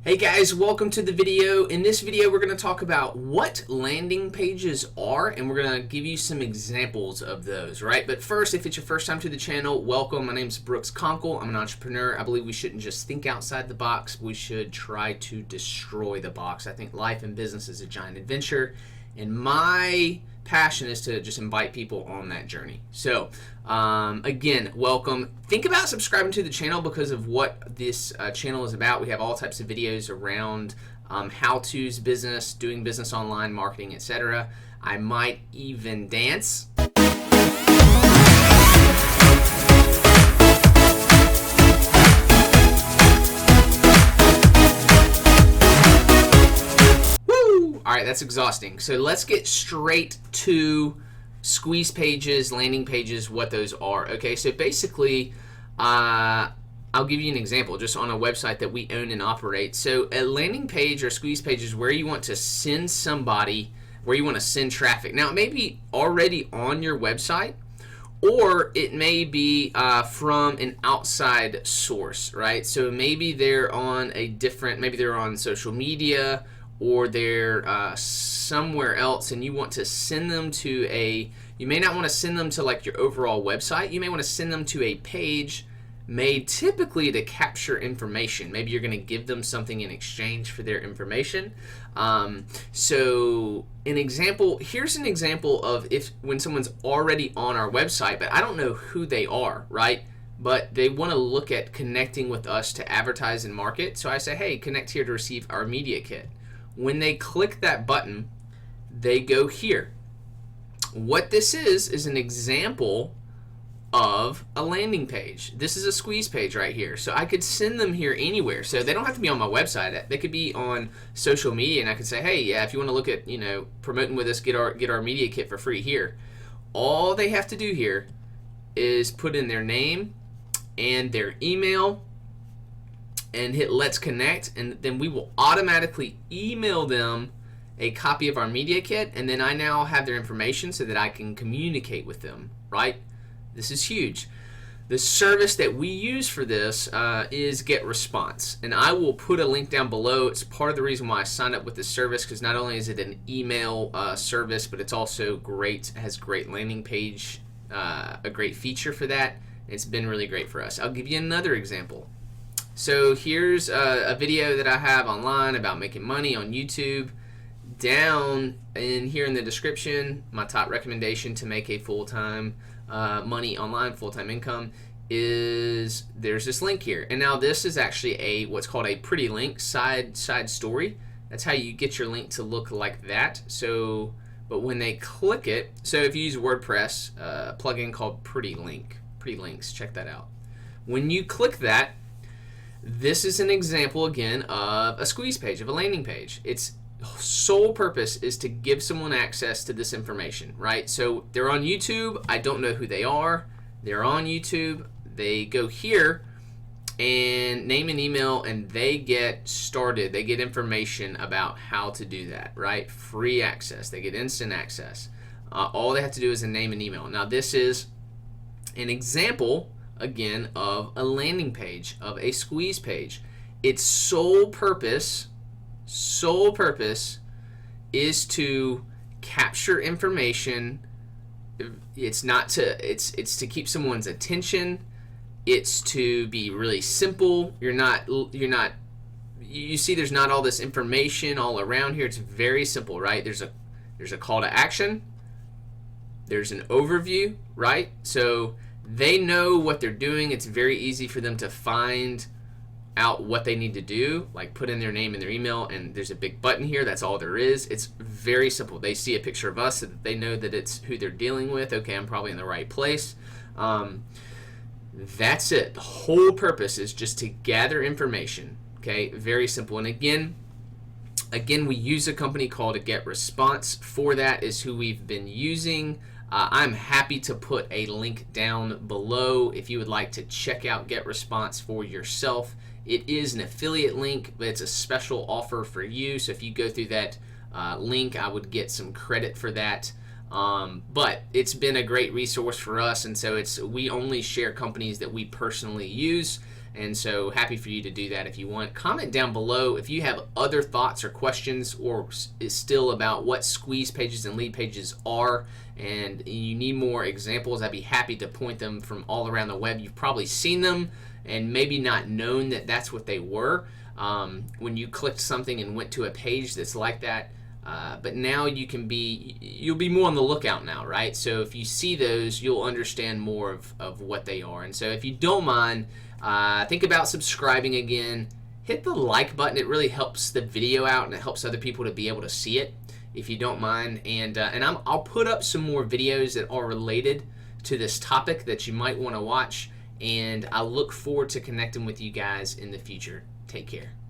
Hey guys, welcome to the video. In this video, we're going to talk about what landing pages are, and we're going to give you some examples of those, right? But first, if it's your first time to the channel, welcome. My name is Brooks Conkle. I'm an entrepreneur. I believe we shouldn't just think outside the box. We should try to destroy the box. I think life and business is a giant adventure, and my passion is to just invite people on that journey. So again, welcome. Think about subscribing to the channel because of what this channel is about. We have all types of videos around how-tos, business, doing business online, marketing, etc. I might even dance. All right, that's exhausting. So let's get straight to squeeze pages, landing pages, what those are. Okay, so basically, I'll give you an example just on a website that we own and operate. So a landing page or squeeze page is where you want to send somebody, where you want to send traffic. Now, it may be already on your website, or it may be from an outside source, right? So maybe they're on a different, maybe they're on social media, or they're somewhere else, and you want to send them to you may not want to send them to like your overall website. You may want to send them to a page made typically to capture information. Maybe you're going to give them something in exchange for their information. So here's an example of when someone's already on our website, but I don't know who they are, right? But they want to look at connecting with us to advertise and market. So I say, hey, connect here to receive our media kit. When they click that button, they go here. What this is an example of a landing page. This is a squeeze page right here. So I could send them here anywhere. So they don't have to be on my website. They could be on social media, and I could say, hey, yeah, if you want to look at, promoting with us, get our media kit for free here. All they have to do here is put in their name and their email and hit Let's Connect, and then we will automatically email them a copy of our media kit, and then I now have their information so that I can communicate with them, right? This is huge. The service that we use for this is GetResponse, and I will put a link down below. It's part of the reason why I signed up with this service, because not only is it an email service, but it's also great, has great landing page, a great feature for that. It's been really great for us. I'll give you another example. So here's a video that I have online about making money on YouTube. Down in here in the description, my top recommendation to make a full-time money online, full-time income, is there's this link here. And now this is actually what's called a pretty link, side story. That's how you get your link to look like that. So, but when they click it, so if you use WordPress, a plugin called Pretty Links, check that out. When you click that, this is an example, again, of a squeeze page, of a landing page. Its sole purpose is to give someone access to this information, right? So they're on YouTube. I don't know who they are. They're on YouTube. They go here and name and email, and they get started. They get information about how to do that, right? Free access. They get instant access. All they have to do is a name and email. Now, this is an example, again, of a landing page, of a squeeze page. Its sole purpose is to capture information. It's to keep someone's attention. It's to be really simple. You see there's not all this information all around here. It's very simple, right? There's a call to action. There's an overview, right? So they know what they're doing. It's very easy for them to find out what they need to do, like put in their name and their email, and there's a big button here. That's all there is. It's very simple. They see a picture of us so that they know that it's who they're dealing with. Okay, I'm probably in the right place. That's it. The whole purpose is just to gather information. Okay, very simple. And again, we use a company called GetResponse. For that is who we've been using. I'm happy to put a link down below if you would like to check out GetResponse for yourself. It is an affiliate link, but it's a special offer for you. So if you go through that link, I would get some credit for that. But it's been a great resource for us, and so we only share companies that we personally use. And so happy for you to do that if you want. Comment down below if you have other thoughts or questions, or is still about what squeeze pages and lead pages are, and you need more examples. I'd be happy to point them from all around the web. You've probably seen them and maybe not known that that's what they were when you clicked something and went to a page that's like that. But now you'll be more on the lookout now, right? So if you see those, you'll understand more of what they are. And so if you don't mind, think about subscribing again. Hit the like button. It really helps the video out, and it helps other people to be able to see it, if you don't mind. And I'll put up some more videos that are related to this topic that you might want to watch, and I look forward to connecting with you guys in the future. Take care.